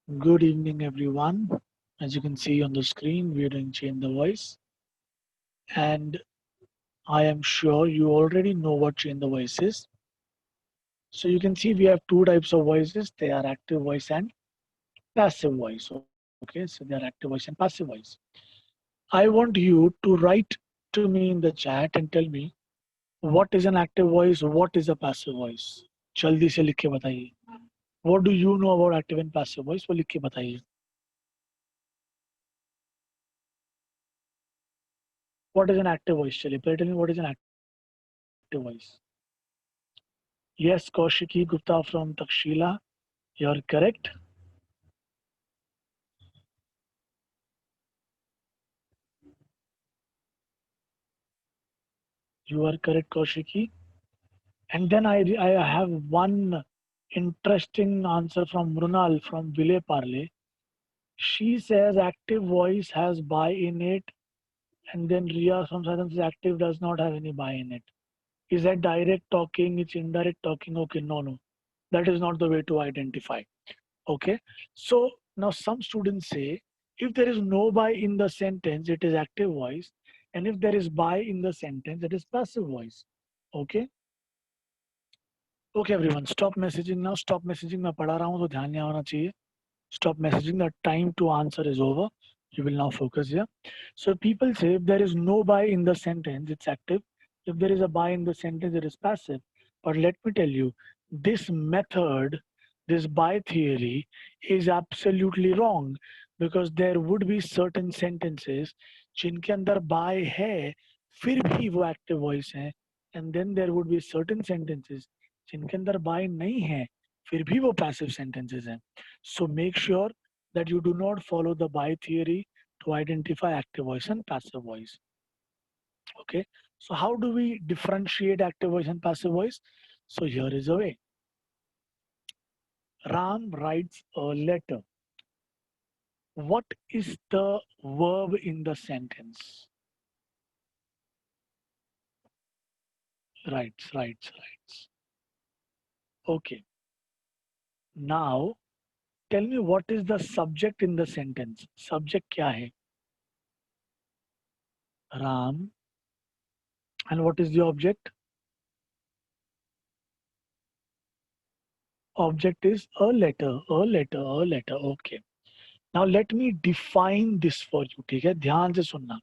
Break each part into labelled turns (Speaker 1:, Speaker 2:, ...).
Speaker 1: Good evening, everyone. As you can see on the screen, we are doing Change the Voice. And I am sure you already know what Change the Voice is. So you can see we have two types of voices. They are active voice and passive voice. Okay, so they are active voice and passive voice. I want you to write to me in the chat and tell me what is an active voice, what is a passive voice. जल्दी से लिख के बताइए. What do you know about active and passive voice? वो लिख के बताइए. What is an active voice? चलिए, पहले tell me what is an active voice. Yes, Kaushiki Gupta from Takshila, you're correct. You are correct, Kaushiki. And then I have one interesting answer from Mrunal from Vile Parle. She says active voice has buy in it, and then Ria from Southern says active does not have any buy in it. Is that direct talking? It's indirect talking? Okay, no. That is not the way to identify. Okay. So now some students say if there is no by in the sentence, it is active voice. And if there is by in the sentence, it is passive voice. Okay. Okay, everyone, stop messaging now. Stop messaging. मैं पढ़ा रहा हूँ तो ध्यान नहीं आना चाहिए. Stop messaging. The time to answer is over. You will now focus here. So people say if there is no by in the sentence, it's active. If there is a by in the sentence, it is passive. But let me tell you, this method, this by theory is absolutely wrong because there would be certain sentences जिनके अंदर by है फिर भी वो active voice है, and then there would be certain sentences जिनके अंदर by नहीं है फिर भी वो passive sentences हैं. So make sure that you do not follow the by theory to identify active voice and passive voice. Okay. So how do we differentiate active voice and passive voice? So here is a way. Ram writes a letter. What is the verb in the sentence? Writes. Okay. Now tell me what is the subject in the sentence? Subject क्या है? Ram. And what is the object? Object is a letter. Okay. Now let me define this for you. ठीक है, ध्यान से सुनना.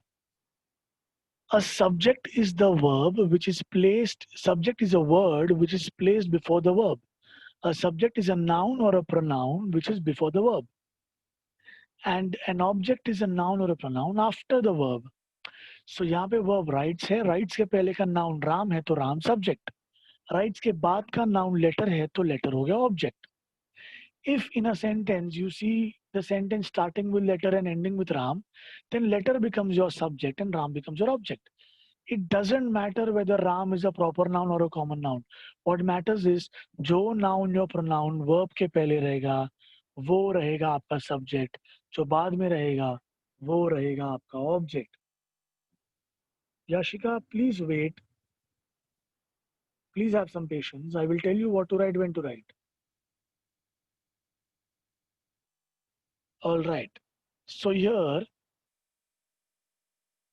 Speaker 1: A subject is the verb which is placed. Subject is a word which is placed before the verb. A subject is a noun or a pronoun which is before the verb. And an object is a noun or a pronoun after the verb. So यहाँ पे verb writes है. Writes के पहले का noun Ram है तो Ram subject. Writes के बाद का noun letter है तो letter हो गया object. If in a sentence you see the sentence starting with letter and ending with Ram, then letter becomes your subject and Ram becomes your object. It doesn't matter whether Ram is a proper noun or a common noun. What matters is जो noun या pronoun verb के पहले रहेगा वो रहेगा आपका subject. जो बाद में रहेगा वो रहेगा आपका object. Yashika, please wait. Please have some patience. I will tell you what to write, when to write. All right. So here,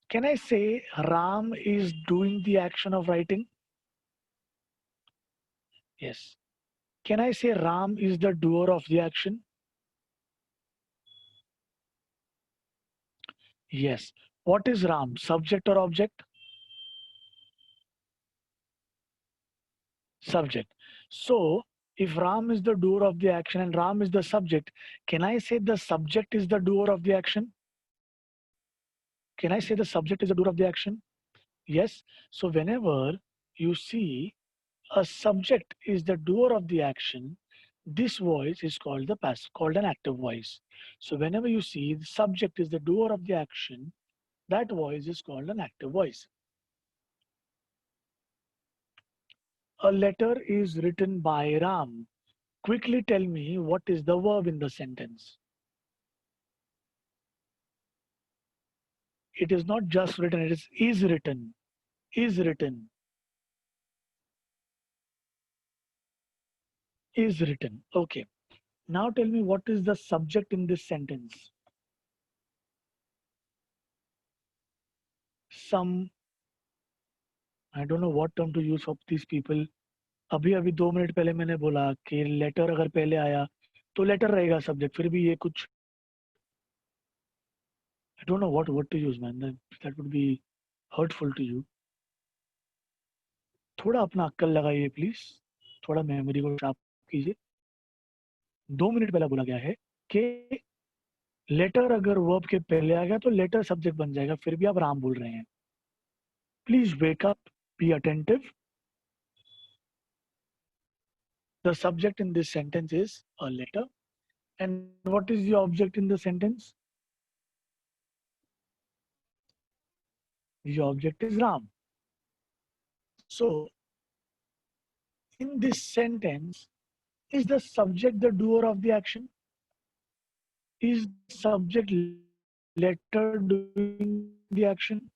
Speaker 1: can I say Ram is doing the action of writing? Yes. Can I say Ram is the doer of the action? Yes. What is Ram? Subject or object? Subject. So, if Ram is the doer of the action and Ram is the subject, can I say the subject is the doer of the action? Can I say the subject is the doer of the action? Yes. So, whenever you see a subject is the doer of the action, this voice is called called an active voice. So whenever you see the subject is the doer of the action, that voice is called an active voice. A letter is written by Ram. Quickly tell me what is the verb in the sentence. It is not just written, it is written. Is written. Is written. Okay. Now tell me, what is the subject in this sentence? Some, I don't know what term to use for these people. अभी अभी 2 minute पहले मैंने बोला कि letter अगर पहले आया तो लेटर रहेगा सब्जेक्ट, फिर भी ये कुछ I don't know what to use, man. That would be hurtful to you. थोड़ा अपना अक्ल लगाइए प्लीज, थोड़ा मेमोरी को शार्प कीजिए. 2 मिनट पहले बोला गया है कि लेटर अगर वर्ब के पहले आ गया तो लेटर सब्जेक्ट बन जाएगा, फिर भी आप राम बोल रहे हैं. Please wake up, be attentive. The subject in this sentence is a letter. And what is the object in the sentence? The object is Ram. So, in this sentence, is the subject the doer of the action? Is subject letter doing the action?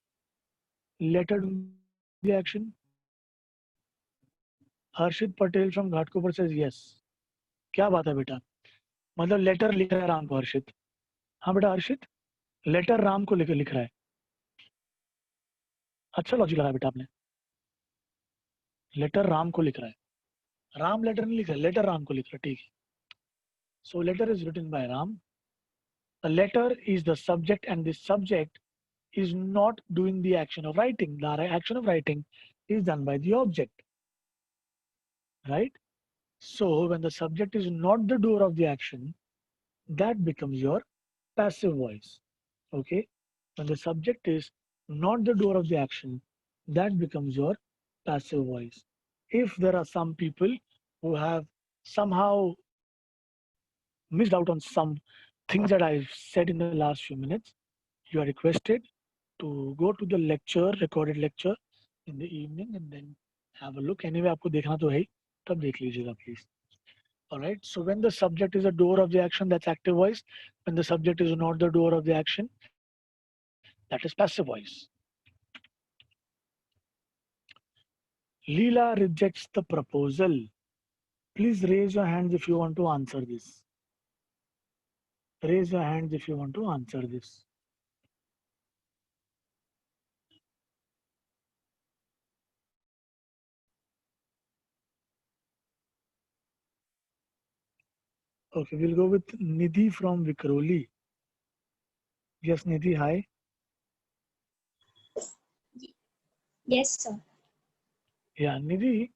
Speaker 1: Letter doing the action? Harshit Patel from Ghatkopar says yes. क्या बात है बेटा, मतलब letter लिख रहा है राम को हर्षित. हाँ बेटा हर्षित, लेटर राम को लिख रहा है. अच्छा लॉजिक लगाया बेटा आपने. लेटर राम को लिख रहा है, राम लेटर नहीं लिख रहा, लेटर राम को लिख रहा है. ठीक है. So letter is written by Ram. The letter is the subject, and the subject is not doing the action of writing. The action of writing is done by the object, right? So when the subject is not the doer of the action, that becomes your passive voice. Okay? When the subject is not the doer of the action, that becomes your passive voice. If there are some people who have somehow missed out on some things that I've said in the last few minutes, you are requested to go to the lecture, recorded lecture in the evening, and then have a look. Anyway, आपको देखना तो है ही, तब देख लीजिएगा please. All right. So when the subject is a doer of the action, that's active voice. When the subject is not the doer of the action, that is passive voice. Leela rejects the proposal. Please raise your hands if you want to answer this. Raise your hands if you want to answer this. Okay, we'll go with Nidhi from Vikroli. Yes, Nidhi, hi.
Speaker 2: Yes, sir.
Speaker 1: Yeah, Nidhi,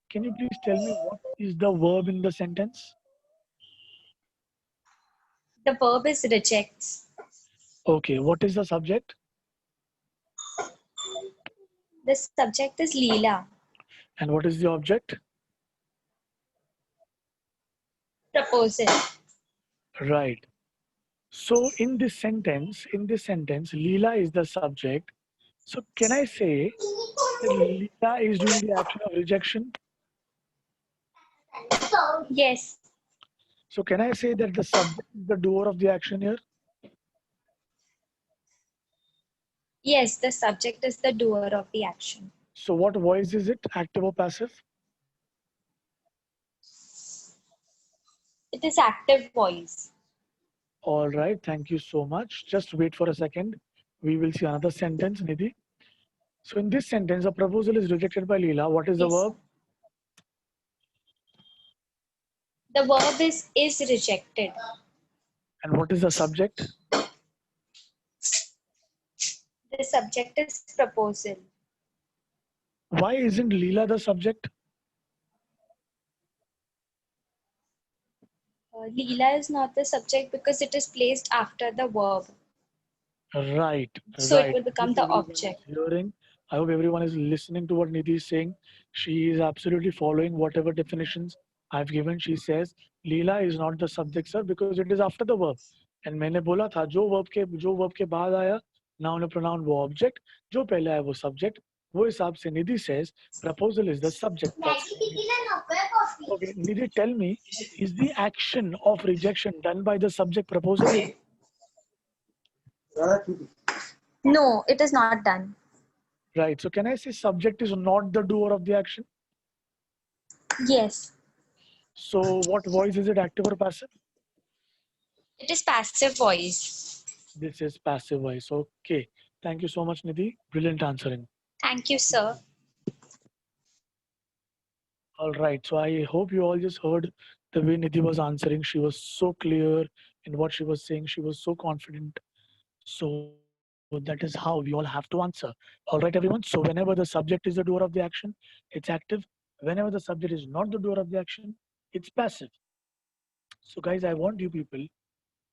Speaker 1: can you please tell me what is the verb in the sentence?
Speaker 2: The verb is rejects.
Speaker 1: Okay, what is the subject?
Speaker 2: The subject is Leela.
Speaker 1: And what is the object?
Speaker 2: Proposal.
Speaker 1: Right. So in this sentence, Leela is the subject. So can I say that Leela is doing the action of rejection?
Speaker 2: Yes.
Speaker 1: So can I say that the subject is the doer of the action here?
Speaker 2: Yes, the subject is the doer of the action.
Speaker 1: So what voice is it, active or passive?
Speaker 2: It is active voice.
Speaker 1: All right, thank you so much. Just wait for a second. We will see another sentence, Nidhi. So in this sentence, a proposal is rejected by Leela. What is the
Speaker 2: Yes,
Speaker 1: verb?
Speaker 2: the verb is rejected.
Speaker 1: And what is the subject?
Speaker 2: The subject is proposal.
Speaker 1: Why isn't Leela the subject?
Speaker 2: Leela is not the subject because it is placed after the verb.
Speaker 1: Right.
Speaker 2: So
Speaker 1: right.
Speaker 2: it will become the object.
Speaker 1: Hearing. I hope everyone is listening to what Nidhi is saying. She is absolutely following whatever definitions I've given. She says Leela is not the subject, sir, because it is after the verb. And मैंने बोला था जो verb के बाद आया, noun और pronoun वो object, जो पहले आया वो subject. वो हिसाब से Nidhi says proposal is the subject. Okay, Nidhi, tell me, is the action of rejection done by the subject proposal?
Speaker 2: No, it is not done.
Speaker 1: Right. So can I say subject is not the doer of the action?
Speaker 2: Yes.
Speaker 1: So what voice is it, active or passive?
Speaker 2: It is passive voice.
Speaker 1: This is passive voice. Okay. Thank you so much, Nidhi. Brilliant answering.
Speaker 2: Thank you, sir.
Speaker 1: All right. So I hope you all just heard the way Nidhi was answering. She was so clear in what she was saying. She was so confident. So that is how we all have to answer. All right, everyone. So whenever the subject is the doer of the action, it's active. Whenever the subject is not the doer of the action, it's passive. So guys, I want you people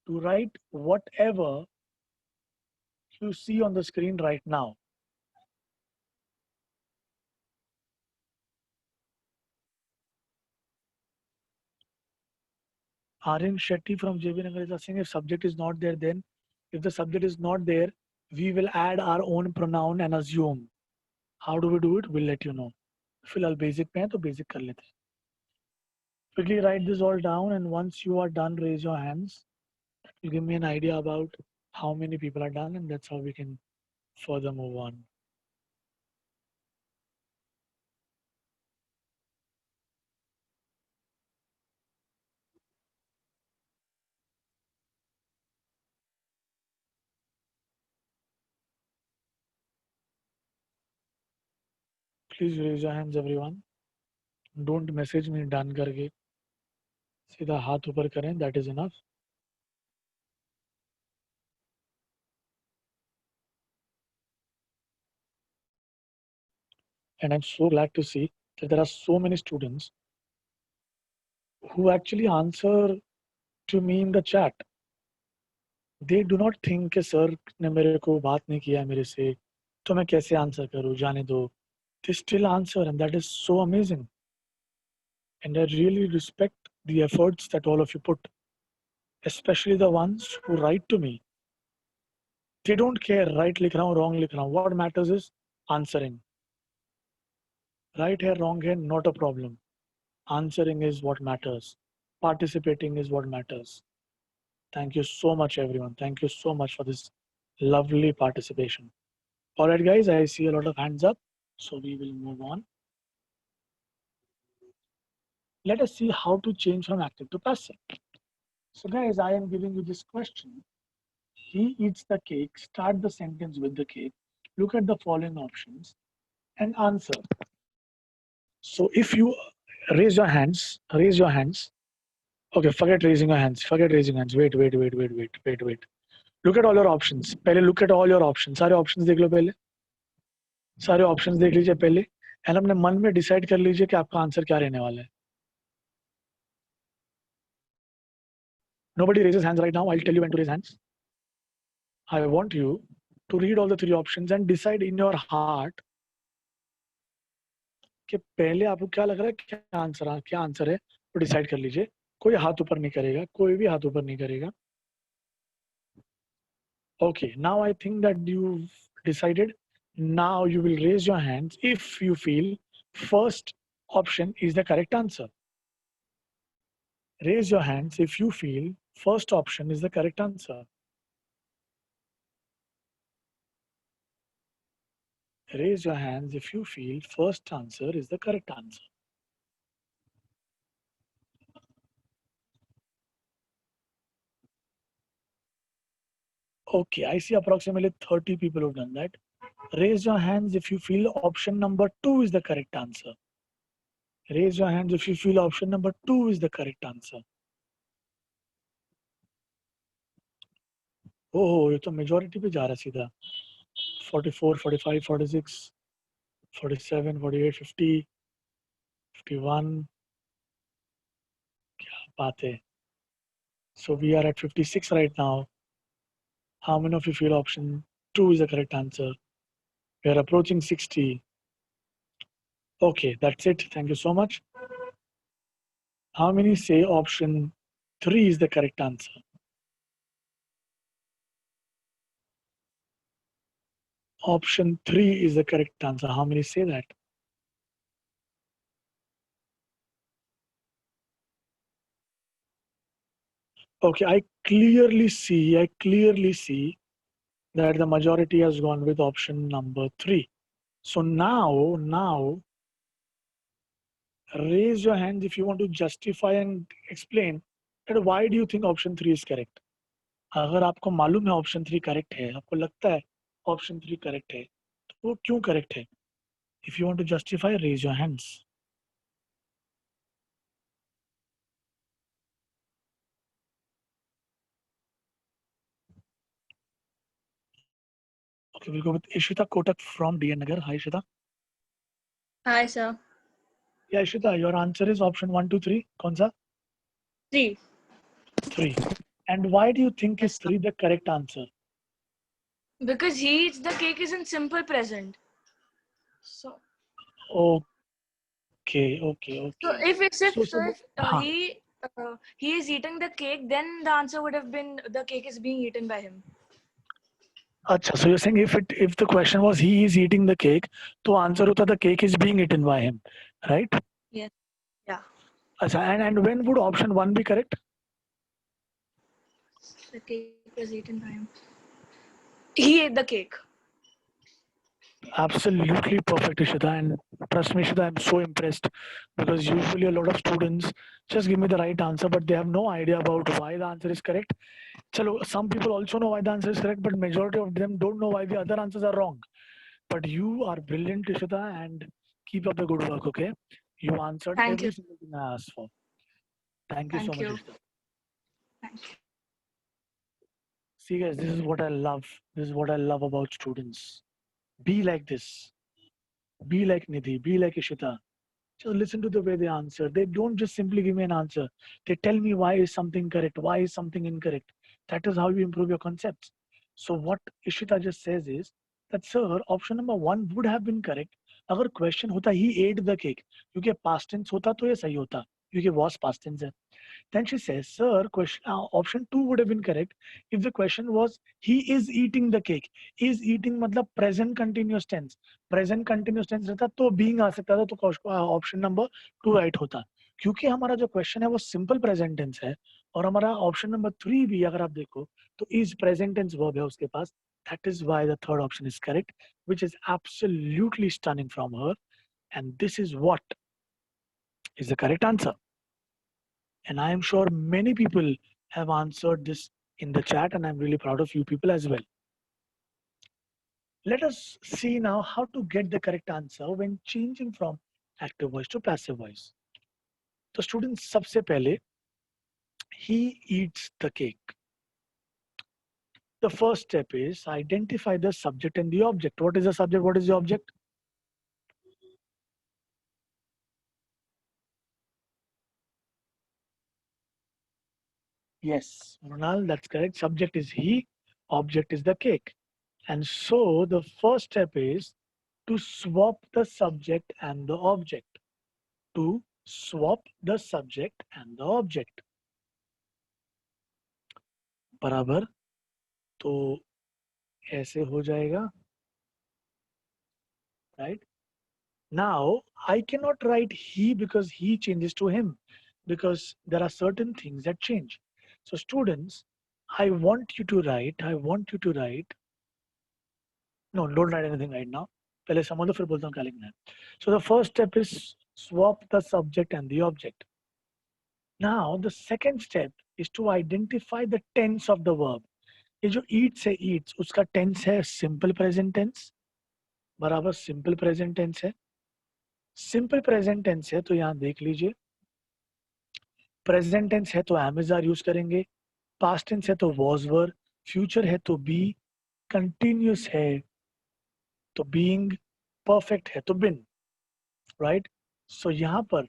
Speaker 1: to write whatever you see on the screen right now. Aryan Shetty from JB Nagar is asking if subject is not there, then if the subject is not there, we will add our own pronoun and assume. How do we do it? We'll let you know. फिलहाल basic पे हैं तो basic कर लेते हैं. Quickly write this all down, and once you are done, raise your hands. You give me an idea about how many people are done, and that's how we can further move on. Please raise your hands, everyone. Don't message me done करके. सीधा हाथ ऊपर करें. That is enough. And I'm so glad to see that there are so many students who actually answer to me in the chat. They do not think कि sir ने मेरे को बात नहीं किया है मेरे से, तो मैं कैसे आंसर करूँ, जाने दो. They still answer, and that is so amazing. And I really respect the efforts that all of you put, especially the ones who write to me. They don't care right लिख रहा हूँ, wrong लिख रहा हूँ. What matters is answering. Right है, wrong है, not a problem. Answering is what matters. Participating is what matters. Thank you so much, everyone. Thank you so much for this lovely participation. All right, guys, I see a lot of hands up, so we will move on. Let us see how to change from active to passive. So, guys, I am giving you this question. He eats the cake. Start the sentence with the cake. Look at the following options and answer. So, if you raise your hands, raise your hands. Okay, forget raising your hands. Forget raising hands. Wait. Look at all your options. पहले look at all your options. सारे options देख लो पहले. सारे options देख लीजिए पहले. And अपने मन में decide कर लीजिए कि आपका आंसर क्या रहने वाला है. Nobody raises hands right now. I'll tell you when to raise hands. I want you to read all the three options and decide in your heart कि पहले आपको क्या लग रहा है, क्या आंसर है, वो डिसाइड कर लीजिए. कोई हाथ ऊपर नहीं करेगा, कोई भी हाथ ऊपर नहीं करेगा. Okay, now I think that you've decided. Now you will raise your hands if you feel first option is the correct answer. Raise your hands if you feel first option is the correct answer. Raise your hands if you feel first answer is the correct answer. Okay, I see approximately 30 people who've done that. Raise your hands if you feel option number 2 is the correct answer. Raise your hands if you feel option number 2 is the correct answer. Oh, ये तो majority पे जा रहा सीधा. 44, 45, 46, 47, 48, 50, 51. क्या बात है. So we are at 56 right now. How many of you feel option 2 is the correct answer? We are approaching 60. Okay, that's it. Thank you so much. How many say option 3 is the correct answer? Option 3 is the correct answer. How many say that? Okay, I clearly see that the majority has gone with option number 3. So now, raise your hands if you want to justify and explain that why do you think option 3 is correct? अगर आपको मालूम है option 3 correct है, आपको लगता है option 3 correct है, तो वो क्यों करेक्ट है? If you want to justify, raise your hands. Okay, we'll go with Ishita Kotak from DN Nagar. Hi, Ishita.
Speaker 3: Hi, sir.
Speaker 1: Yeah, Ishita, your answer is option 1, 2, 3. कौन सा?
Speaker 3: 3.
Speaker 1: 3. And why do you think is
Speaker 3: Yes, sir.
Speaker 1: 3 the correct answer?
Speaker 3: Because he eats the cake is in simple present. So
Speaker 1: Okay. हाँ.
Speaker 3: he is eating the cake, then the answer would have been the cake is being eaten by him.
Speaker 1: अच्छा, so you're saying if the question was he is eating the cake, तो answer होता the cake is being eaten by him, right?
Speaker 3: Yes. Yeah.
Speaker 1: अच्छा, and when would option 1 be correct?
Speaker 3: The cake was eaten by him. He ate the cake.
Speaker 1: Absolutely perfect, Ishita, and trust me, Ishita, I'm so impressed because usually a lot of students just give me the right answer, but they have no idea about why the answer is correct. Chalo, some people also know why the answer is correct, but majority of them don't know why the other answers are wrong. But you are brilliant, Ishita, and keep up the good work, okay? You answered
Speaker 3: Thank
Speaker 1: every
Speaker 3: you.
Speaker 1: single thing I asked for. Thank you so
Speaker 3: Thank
Speaker 1: much,
Speaker 3: you.
Speaker 1: Ishita.
Speaker 3: Thank you.
Speaker 1: See, guys, this is what I love. This is what I love about students. Be like this. Be like Nidhi. Be like Ishita. Just listen to the way they answer. They don't just simply give me an answer. They tell me why is something correct, why is something incorrect. That is how you improve your concepts. So what Ishita just says is that, sir, option number 1 would have been correct. अगर question होता he ate the cake, क्योंकि past tense होता तो ये सही होता, क्योंकि was past tense है. Then she says, sir, option 2 would have been correct if the question was he is eating the cake. Is eating मतलब present continuous tense. Present continuous tense रहता तो being आ सकता था, तो option number 2 right होता. क्योंकि हमारा जो question है वो simple present tense है और हमारा option number 3 भी अगर आप देखो तो is present tense verb है उसके पास. That is why the third option is correct, which is absolutely stunning from her. And this is what is the correct answer. And I am sure many people have answered this in the chat, and I'm really proud of you people as well. Let us see now how to get the correct answer when changing from active voice to passive voice. So students, सबसे पहले, he eats the cake. The first step is identify the subject and the object. What is the subject? What is the object? Yes, Mrinal, that's correct. Subject is he, object is the cake. And so the first step is to swap the subject and the object. To swap the subject and the object. बराबर, तो ऐसे हो जाएगा, right? Now I cannot write he because he changes to him, because there are certain things that change. So students, I want you to write, no, don't write anything right now. पहले समझ लो फिर बोलता हूँ क्या लिखना है. So the first step is swap the subject and the object. Now the second step is to identify the tense of the verb. ये जो eats है, eats, उसका tense है simple present tense, बराबर simple present tense है. Simple present tense है तो यहाँ देख लीजिए, present tense है तो am is are यूज करेंगे, past tense है तो was were, future है तो be, continuous है तो being, perfect है तो been, right? So यहाँ पर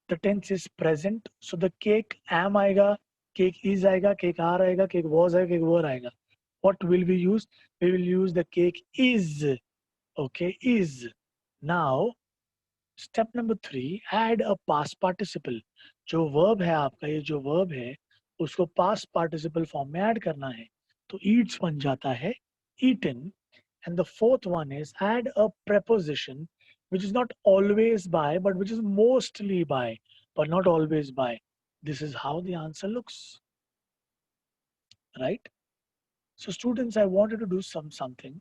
Speaker 1: the tense is present, so the cake am आएगा, cake is आएगा, cake are आएगा, cake was आएगा, cake were आएगा. What will we use? We will use the cake is. Okay, is. Now, step number 3, add a past participle. जो verb है आपका, ये जो verb है, उसको past participle form में add करना है. तो eats बन जाता है eaten. And the fourth one is add a preposition which is not always by, but which is mostly by, but not always by. This is how the answer looks, right? So students, I wanted to do something.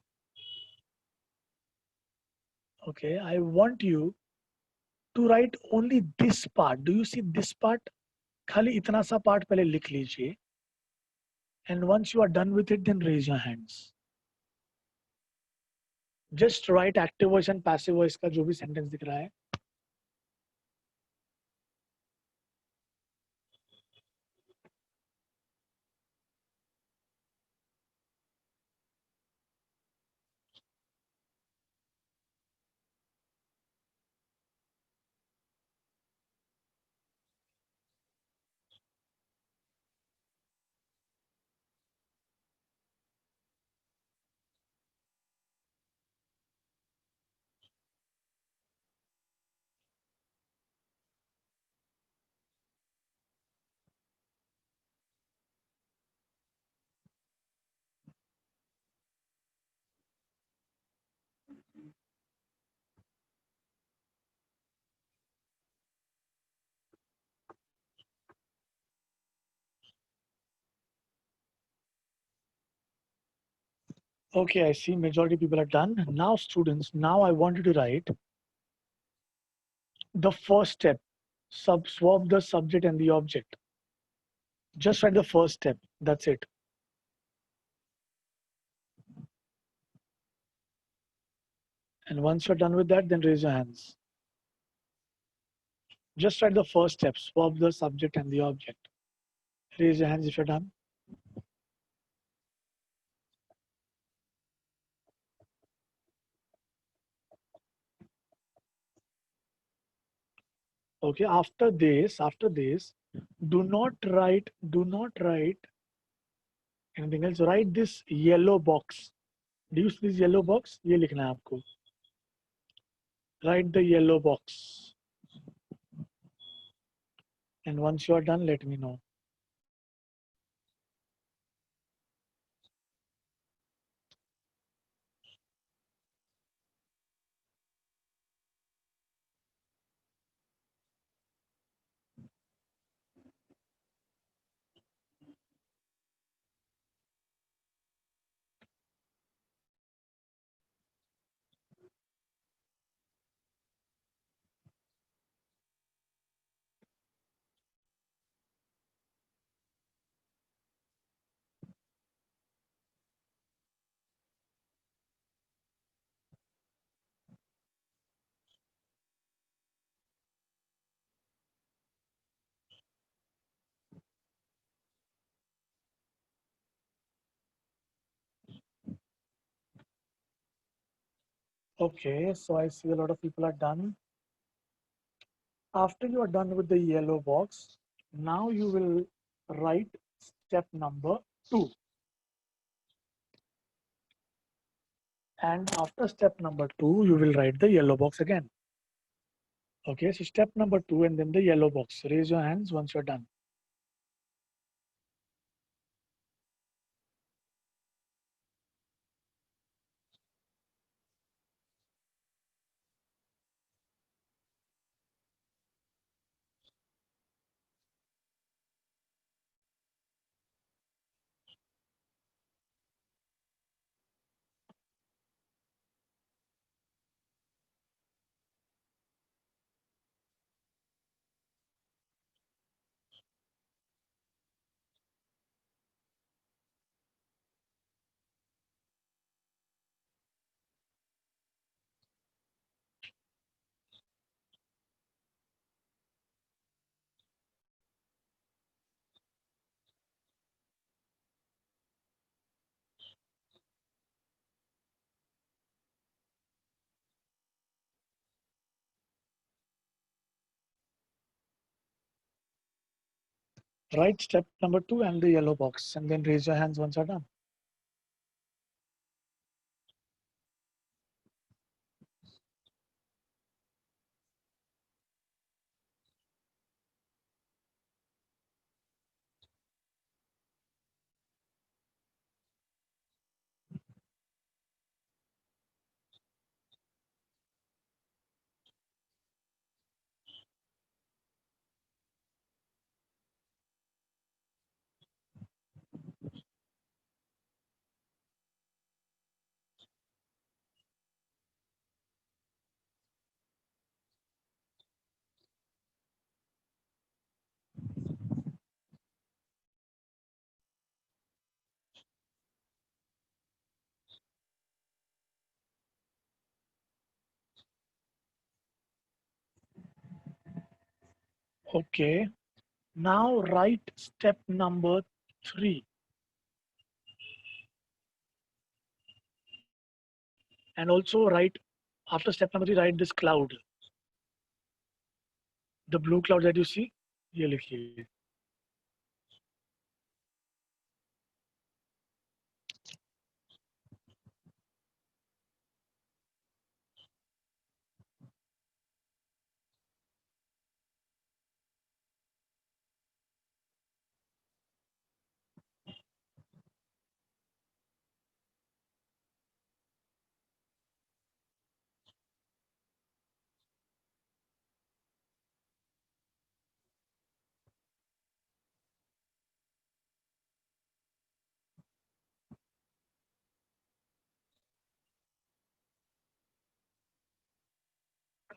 Speaker 1: Okay, I want you to write only this part. Do you see this part? खाली इतना सा part पहले लिख लीजिए. And once you are done with it, then raise your hands. Just write active voice and passive voice का जो भी sentence दिख रहा है. Okay, I see majority people are done. Now students, now I want you to write the first step. Swap the subject and the object. Just write the first step. That's it. And once you're done with that, then raise your hands. Just write the first step. Swap the subject and the object. Raise your hands if you're done. Okay, after this, do not write anything else. Write this yellow box. Do you see this yellow box? ये लिखना है आपको. Write the yellow box. And once you are done, let me know. Okay, so I see a lot of people are done. After you are done with the yellow box, now you will write step number 2. And after step number 2, you will write the yellow box again. Okay, so step number 2 and then the yellow box. Raise your hands once you're done. Write step number 2 and the yellow box and then raise your hands once you're done. Okay. Now write step number 3. And also write, after step number 3, write this cloud. The blue cloud that you see, ये लिखिए.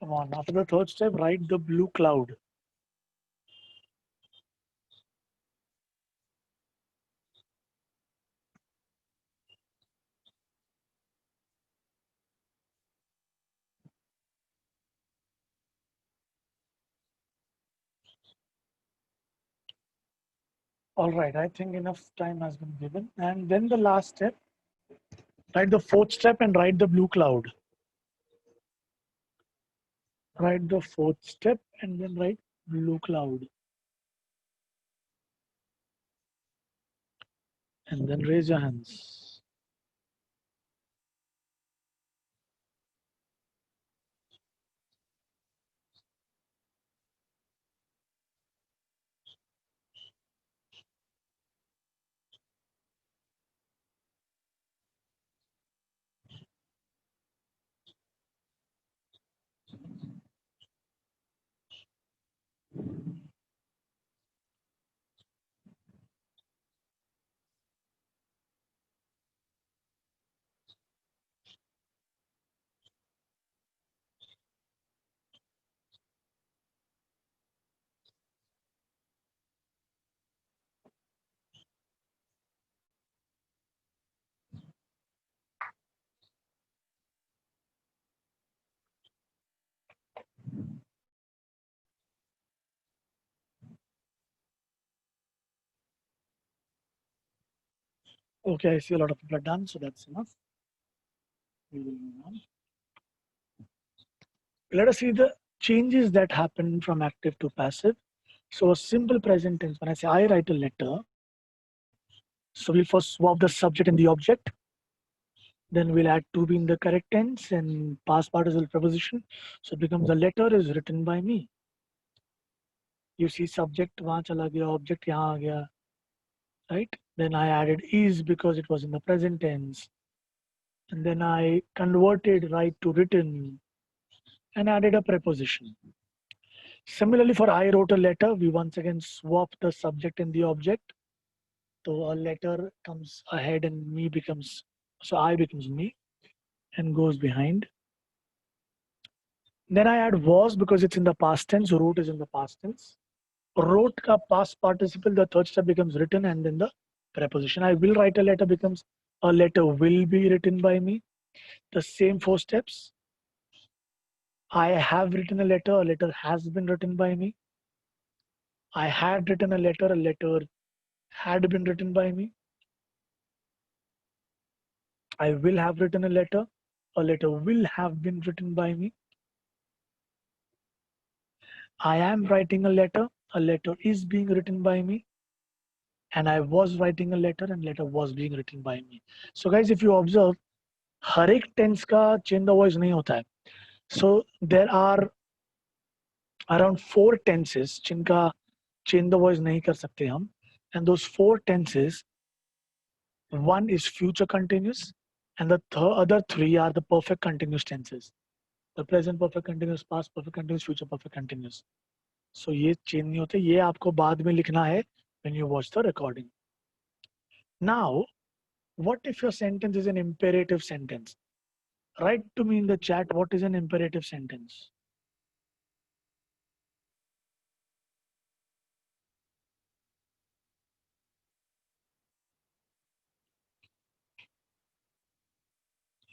Speaker 1: Come on. After the third step, write the blue cloud. All right. I think enough time has been given. And then the last step, write the fourth step and write the blue cloud. Write the fourth step and then write blue cloud. And then raise your hands. Okay, I see a lot of people are done, so that's enough. We will move on. Let us see the changes that happen from active to passive. So a simple present tense, when I say I write a letter, so we'll first swap the subject and the object. Then we'll add to be in the correct tense and past participle preposition. So it becomes the letter is written by me. You see subject वहाँ चला गया, object यहाँ आ गया, right? Then I added is because it was in the present tense. And then I converted write to written and added a preposition. Similarly, for I wrote a letter, we once again swap the subject and the object. So a letter comes ahead and me becomes, so I becomes me and goes behind. Then I add was because it's in the past tense, wrote is in the past tense. Wrote ka past participle, the third step becomes written and then the preposition. I will write a letter becomes a letter will be written by me. The same 4 steps. I have written a letter has been written by me. I had written a letter had been written by me. I will have written a letter will have been written by me. I am writing a letter is being written by me. And I was writing a letter and letter was being written by me. So guys, if you observe, हर एक tense का change the voice नहीं होता है. So there are around 4 tenses जिनका change the voice नहीं कर सकते हम. And those 4 tenses, one is future continuous and the other 3 are the perfect continuous tenses. The present perfect continuous, past perfect continuous, future perfect continuous. So ये change नहीं होते, ये आपको बाद में लिखना है when you watch the recording. Now, what if your sentence is an imperative sentence? Write to me in the chat what is an imperative sentence.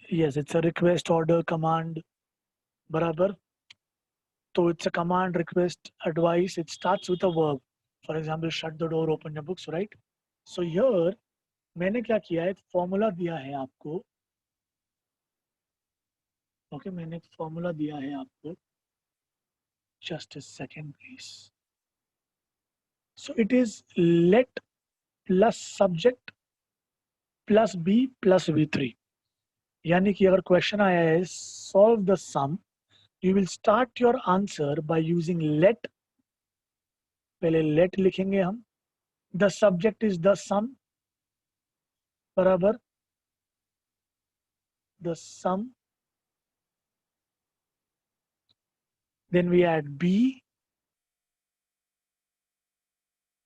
Speaker 1: Yes, it's a request, order, command. बराबर. So it's a command, request, advice. It starts with a verb. For example, shut the door, open your books, right? So here, मैंने क्या किया है, formula दिया है आपको. Okay, मैंने एक फॉर्मूला दिया है आपको. Just a second, please. So it is let plus subject plus B plus V3. यानी कि अगर क्वेश्चन आया है solve the sum, you will start your answer by using let. पहले let लिखेंगे हम. The subject is the sum. बराबर the sum. Then we add B.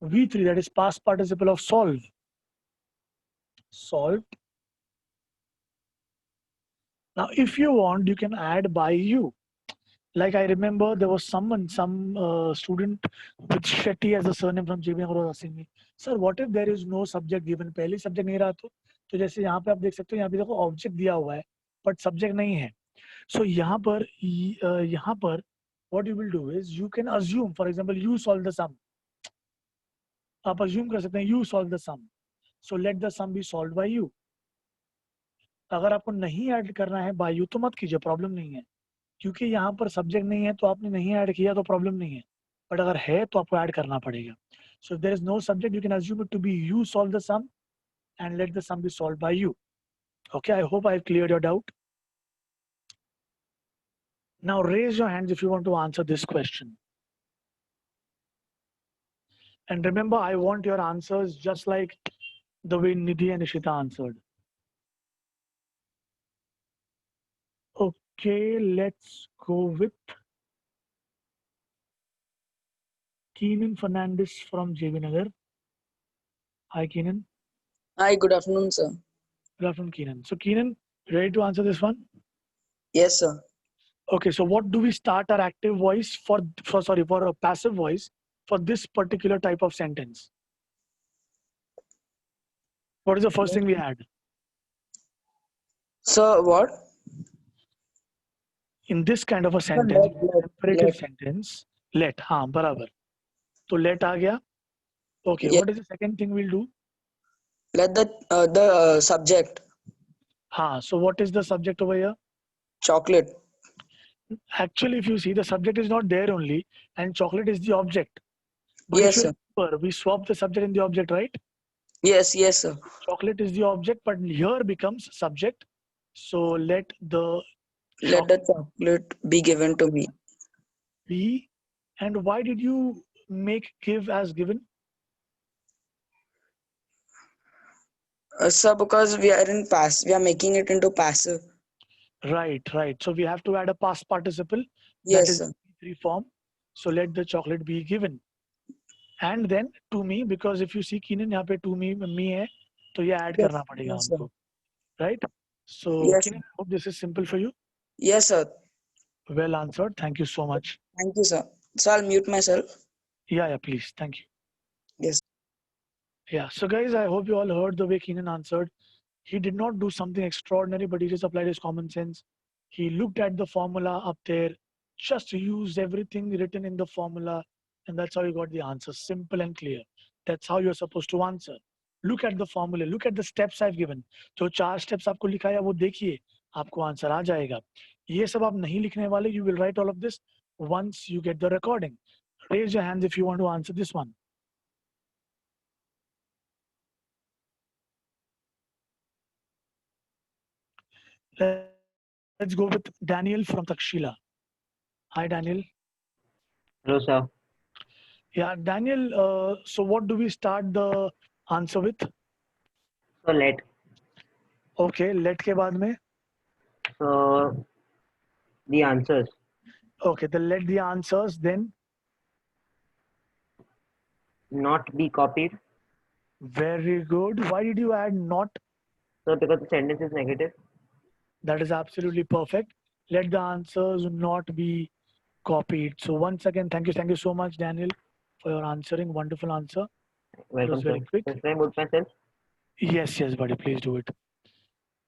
Speaker 1: V3, that is past participle of solve. Solved. Now, if you want, you can add by you. Like I remember there was some student with Shetty as a surname from JB was asking me, sir, what if there is no subject given? पहले subject नहीं रहा तो जैसे यहाँ पे आप देख सकते हो, यहाँ पे देखो object दिया हुआ है, but subject नहीं है. So यहाँ पर what you will do is you can assume, for example, you solve the sum. आप assume कर सकते हैं you solve the sum. So let the sum be solved by you. अगर आपको नहीं ऐड करना है by you तो मत कीजिए, प्रॉब्लम नहीं है, क्योंकि यहाँ पर सब्जेक्ट नहीं है तो आपने नहीं ऐड किया तो प्रॉब्लम नहीं है, बट अगर है तो आपको ऐड करना पड़ेगा. So if there is no subject you can assume it to be you solve the sum and let the sum be solve by you. Okay, I hope I have cleared your doubt. Now raise your hands if you want to answer this question. And remember, I want your answers just like the way Nidhi and Ishita answered. Okay, let's go with Keenan Fernandez from JB Nagar. Hi, Keenan.
Speaker 4: Hi, good afternoon, sir.
Speaker 1: Good afternoon, Keenan. So, Keenan, ready to answer this one?
Speaker 4: Yes, sir.
Speaker 1: Okay, so what do we start our active voice for a passive voice for this particular type of sentence? What is the first thing we add?
Speaker 4: So what?
Speaker 1: In this kind of a sentence,
Speaker 4: let.
Speaker 1: imperative sentence, let. हाँ, बराबर. तो let आ गया. Okay,
Speaker 4: Yeah.
Speaker 1: what is the second thing we'll do?
Speaker 4: Let the subject
Speaker 1: हाँ, so what is the subject over here?
Speaker 4: chocolate.
Speaker 1: Actually, if you see, the subject is not there only, and chocolate is the object. But
Speaker 4: Yes,
Speaker 1: if you
Speaker 4: sir.
Speaker 1: remember, we swap the subject and the object, right?
Speaker 4: Yes, sir.
Speaker 1: Chocolate is the object, but here becomes subject. So let the
Speaker 4: Let the chocolate be given to me.
Speaker 1: be. And why did you make give as given?
Speaker 4: Sir, because we are in pass, we are making it into passive.
Speaker 1: Right. So we have to add a past participle.
Speaker 4: Yes,
Speaker 1: that is
Speaker 4: sir.
Speaker 1: P3 form. So let the chocolate be given. And then to me, because if you see Keenan यहाँ पे to me है, तो ये add करना पड़ेगा
Speaker 4: yes, sir.
Speaker 1: हमको, right? So
Speaker 4: Yes,
Speaker 1: Keenan, I hope this is simple for you.
Speaker 4: Yes, sir.
Speaker 1: Well answered. Thank you so much.
Speaker 4: Thank you, sir. So I'll mute myself.
Speaker 1: Yeah, please. Thank you.
Speaker 4: Yes.
Speaker 1: Yeah. So guys, I hope you all heard the way Keenan answered. He did not do something extraordinary, but he just applied his common sense. He looked at the formula up there, just used everything written in the formula, and that's how he got the answer. Simple and clear. That's how you're supposed to answer. Look at the formula. Look at the steps I've given. जो 4 steps आपको लिखा है वो देखिए, आपको answer आ जाएगा. ये सब आप नहीं लिखने वाले. You will write all of this once you get the recording. Raise your hands if you want to answer this one. Let's go with Daniel from Takshila. Hi, Daniel.
Speaker 5: Hello, sir.
Speaker 1: Yeah, Daniel, so what do we start the answer with?
Speaker 5: So let.
Speaker 1: Okay, let के बाद में?
Speaker 5: So the answers.
Speaker 1: Okay, then let the answers, then?
Speaker 5: Not be copied.
Speaker 1: Very good. Why did you add not?
Speaker 5: So because the sentence is negative.
Speaker 1: That is absolutely perfect. Let the answers not be copied. So once again, thank you so much, Daniel, for your answering. Wonderful answer.
Speaker 5: Welcome,
Speaker 1: was very
Speaker 5: sir.
Speaker 1: quick.
Speaker 5: Should I mute myself?
Speaker 1: Yes, buddy, please do it.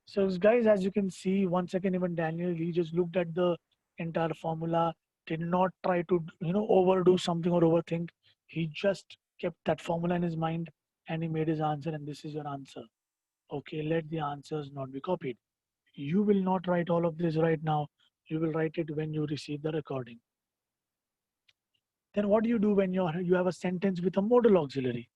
Speaker 1: So guys, as you can see, once again, even Daniel, he just looked at the entire formula. did not try to overdo something or overthink. He just kept that formula in his mind and he made his answer, and this is your answer. Okay, let the answers not be copied. You will not write all of this right now. You will write it when you receive the recording. Then what do you do when you have a sentence with a modal auxiliary?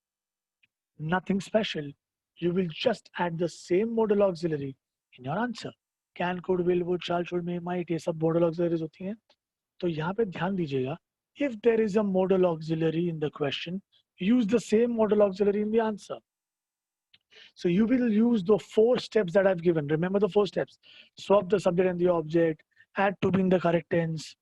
Speaker 1: Nothing special. You will just add the same modal auxiliary in your answer. Can, could, will, would, shall, should, may, might, ये सब modal auxiliaries होती हैं. तो यहाँ पे ध्यान दीजिएगा. If there is a modal auxiliary in the question, use the same modal auxiliary in the answer. So you will use the 4 steps that I've given. Remember the 4 steps. Swap the subject and the object. Add to be in the correct tense.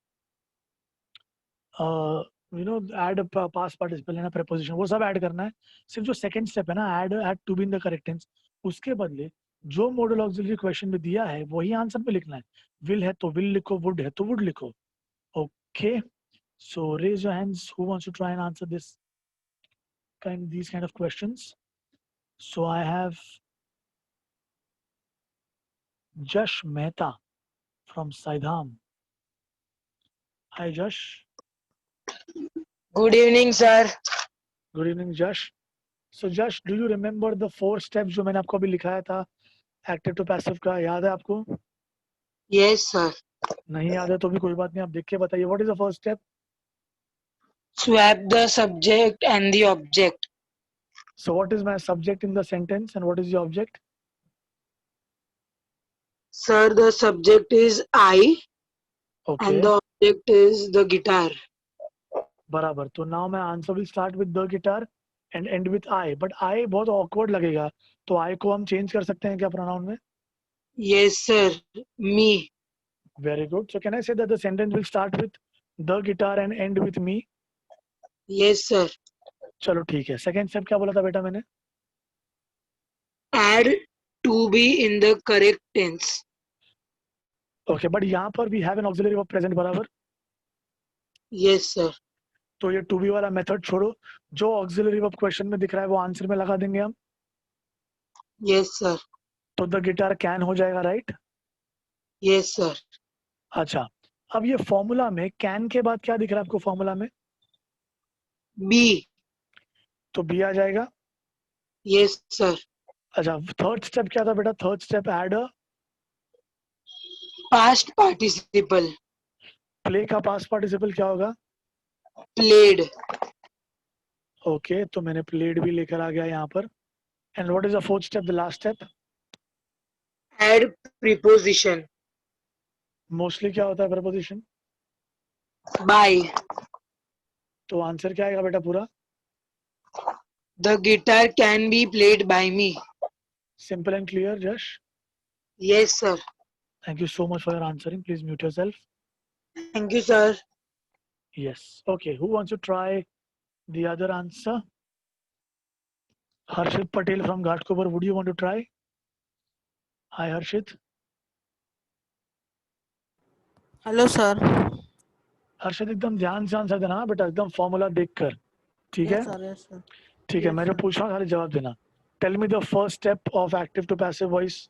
Speaker 1: Add a past participle and a preposition. वो सब add करना है. सिर्फ जो second step है ना, add to be in the correct tense. उसके बदले जो modal auxiliary question में दिया है वही आंसर पे लिखना है. Will है तो will लिखो, would है तो would लिखो. Okay. So raise your hands. Who wants to try and answer these kind of questions? So I have Jash Mehta from Saidham. Hi Jash.
Speaker 6: Good evening, sir.
Speaker 1: Good evening Jash. So Jash, do you remember the 4 steps जो मैंने आपको अभी लिखाया था active to passive का? याद है आपको?
Speaker 6: Yes, sir.
Speaker 1: नहीं याद है तो भी कोई बात नहीं, आप देख के बताइए. What is the first step?
Speaker 6: Swap the subject and the object.
Speaker 1: So what is my subject in the sentence and what is the object?
Speaker 6: Sir, the subject is I
Speaker 1: Okay.
Speaker 6: and the object is the guitar.
Speaker 1: बराबर. तो now my answer will start with the guitar and end with I. But I बहुत awkward लगेगा. तो I को हम change कर सकते हैं क्या pronoun में?
Speaker 6: Yes, sir. Me.
Speaker 1: Very good. So can I say that the sentence will start with the guitar and end with me?
Speaker 6: Yes, sir.
Speaker 1: चलो ठीक है. Second step क्या बोला था बेटा मैंने?
Speaker 6: Add to be in the correct tense.
Speaker 1: Okay, but यहाँ पर we have an auxiliary verb present बराबर.
Speaker 6: Yes, sir.
Speaker 1: तो ये to be वाला मेथड छोड़ो. जो auxiliary verb question में दिख रहा है वो आंसर में लगा देंगे हम.
Speaker 6: Yes, sir.
Speaker 1: तो the guitar can हो जाएगा, right?
Speaker 6: Yes, sir.
Speaker 1: अच्छा, अब ये फॉर्मूला में can के बाद क्या दिख रहा है आपको फॉर्मूला में?
Speaker 6: B.
Speaker 1: तो B आ जाएगा.
Speaker 6: Yes, sir.
Speaker 1: अच्छा, थर्ड स्टेप क्या था बेटा? थर्ड स्टेप ऐड अ
Speaker 6: Past participle.
Speaker 1: प्ले का पास्ट पार्टिसिपल क्या होगा?
Speaker 6: Played.
Speaker 1: ओके, तो मैंने प्लेड भी लेकर आ गया यहाँ पर. And what is the fourth step, the last step?
Speaker 6: Add preposition.
Speaker 1: Mostly क्या होता है प्रपोजिशन?
Speaker 6: By.
Speaker 1: तो आंसर क्या आएगा बेटा पूरा?
Speaker 6: The guitar can be played by me.
Speaker 1: Simple and clear जश.
Speaker 6: Yes, sir.
Speaker 1: Thank you so much for your answering. Please mute yourself.
Speaker 6: Thank you, sir.
Speaker 1: Yes. Okay. Who wants to try the other answer? Harshit Patel from Ghatkopar. Would you want to try? Hi, Harshit.
Speaker 7: Hello sir.
Speaker 1: Harshad एकदम ध्यान से answer देना बेटा, एकदम formula देखकर. ठीक है?
Speaker 7: Yes sir.
Speaker 1: ठीक है,
Speaker 7: Yes,
Speaker 1: मैं जो
Speaker 7: sir.
Speaker 1: पूछ रहा हूँ खाली जवाब देना. Tell me the first step of active to passive voice.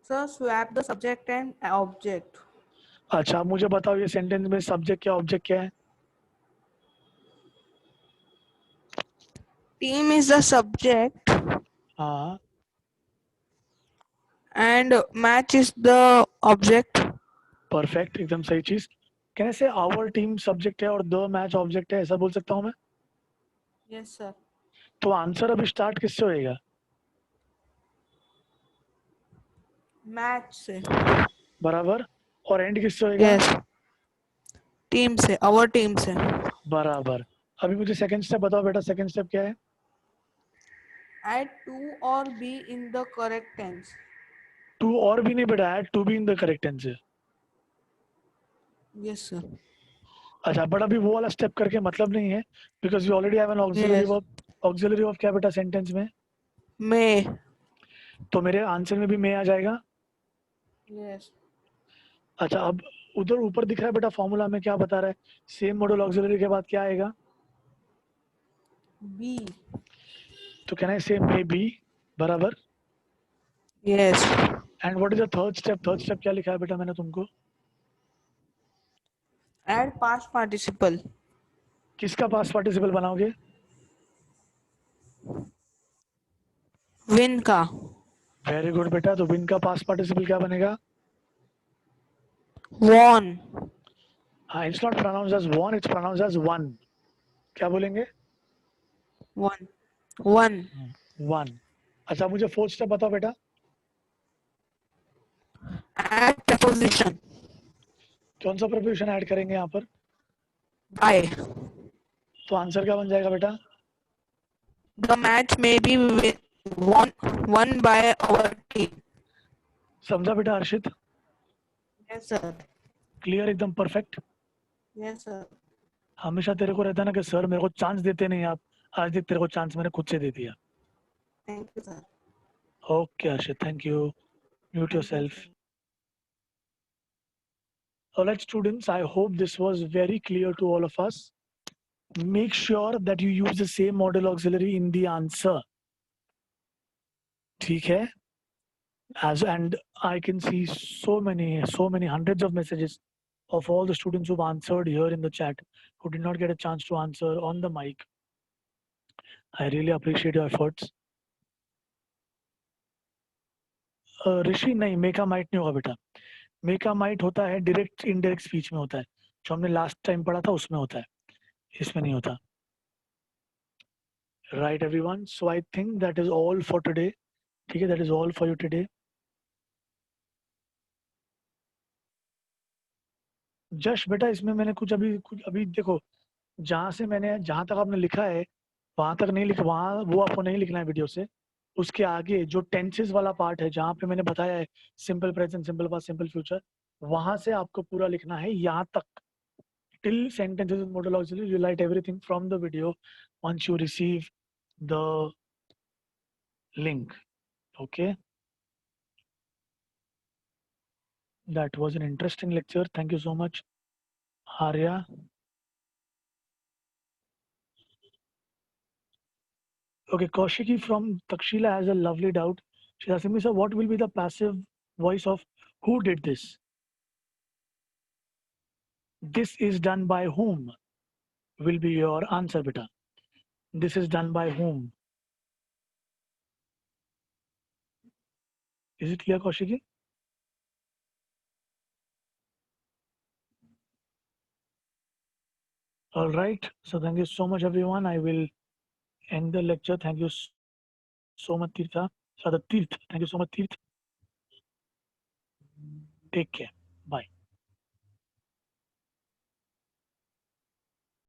Speaker 7: Sir swap the subject and object.
Speaker 1: अच्छा, अब मुझे बताओ ये सेंटेंस में सब्जेक्ट क्या ऑब्जेक्ट क्या है?
Speaker 7: टीम इज द सब्जेक्ट
Speaker 1: हाँ,
Speaker 7: and match is the object.
Speaker 1: Perfect, एकदम सही चीज. कैसे आवर टीम सब्जेक्ट है और द मैच ऑब्जेक्ट है, ऐसा बोल सकता हूँ मैं?
Speaker 7: Yes sir.
Speaker 1: तो आंसर अभी स्टार्ट किससे होएगा?
Speaker 7: मैच से.
Speaker 1: बराबर. और एंड किससे होएगा?
Speaker 7: यस. टीम से, आवर टीम से.
Speaker 1: बराबर. अभी मुझे सेकंड स्टेप बताओ बेटा, सेकंड स्टेप क्या है?
Speaker 7: एड टू और be in the correct tense.
Speaker 1: To और भी नहीं बेटा, add to be in the correct tense है.
Speaker 7: Yes sir.
Speaker 1: अच्छा, बट अभी वो वाला स्टेप करके मतलब नहीं है, because you already have an auxiliary
Speaker 7: Yes.
Speaker 1: Verb. Auxiliary verb क्या बेटा सेंटेंस में?
Speaker 7: मे.
Speaker 1: तो मेरे आंसर में भी मे आ जाएगा.
Speaker 7: यस.
Speaker 1: अच्छा, अब उधर ऊपर दिख रहा है बेटा फॉर्मूला में क्या बता रहा है? सेम मॉडल ऑक्सिलरी के बाद क्या आएगा?
Speaker 7: बी.
Speaker 1: तो कैन आई से मे बी. बराबर.
Speaker 7: Yes.
Speaker 1: And what is the third step? Third step क्या लिखा है बेटा मैंने तुमको?
Speaker 7: Add past participle.
Speaker 1: किसका पास्ट पार्टिसिपल बनाओगे?
Speaker 7: Win का.
Speaker 1: वेरी गुड बेटा. तो विन का पास्ट पार्टिसिपल क्या बनेगा?
Speaker 7: Won.
Speaker 1: हाँ, it's not pronounced as won, it's pronounced as one. क्या बोलेंगे?
Speaker 7: Won. Won.
Speaker 1: वन. अच्छा, मुझे फोर्थ स्टेप बताओ बेटा.
Speaker 7: Add preposition.
Speaker 1: कौन सा प्रीपोजिशन ऐड करेंगे यहाँ पर?
Speaker 7: By.
Speaker 1: तो आंसर क्या बन जाएगा बेटा?
Speaker 7: The match may be won by our team.
Speaker 1: समझा बेटा हर्षित?
Speaker 7: Yes, sir.
Speaker 1: क्लियर, एकदम परफेक्ट.
Speaker 7: Yes, sir.
Speaker 1: हमेशा तेरे को रहता है ना कि सर मेरे को चांस देते नहीं आप. आज देख तेरे को चांस मैंने खुद से दे दिया.
Speaker 7: Thank you, sir.
Speaker 1: Okay Harshit, thank you. Mute
Speaker 7: Thank you,
Speaker 1: yourself.
Speaker 7: sir.
Speaker 1: Alright students, I hope this was very clear to all of us. Make sure that you use the same model auxiliary in the answer. ठीक है? And I can see so many hundreds of messages of all the students who've answered here in the chat who did not get a chance to answer on the mic. I really appreciate your efforts. ऋषि नहीं, मेका might नहीं होगा बेटा. मेका might होता है direct indirect speech में होता है, जो हमने लास्ट टाइम पढ़ा था उसमें होता है, इसमें नहीं होता. Right everyone, so I think that is all for today. ठीक है, that is all for you today. जश बेटा, इसमें मैंने कुछ अभी देखो, जहां तक आपने लिखा है वहां तक नहीं लिखा, वहां वो आपको नहीं लिखना है वीडियो से. उसके आगे जो टेंसेस वाला पार्ट है जहां पे मैंने बताया है simple present, simple past, simple future, वहां से आपको पूरा लिखना है यहाँ तक. Till sentences with modal auxiliary, you write everything from the video once you receive the link. Okay. That was an interesting lecture. Thank you so much, Arya. Okay, Kaushiki from Takshila has a lovely doubt. She's asking me, sir, what will be the passive voice of who did this? This is done by whom? Will be your answer, beta. This is done by whom? Is it clear, Kaushiki? All right. So thank you so much, everyone. I will end the lecture. Thank you so much, Tirtha. Thank you so much, Tirth. Take care. Bye.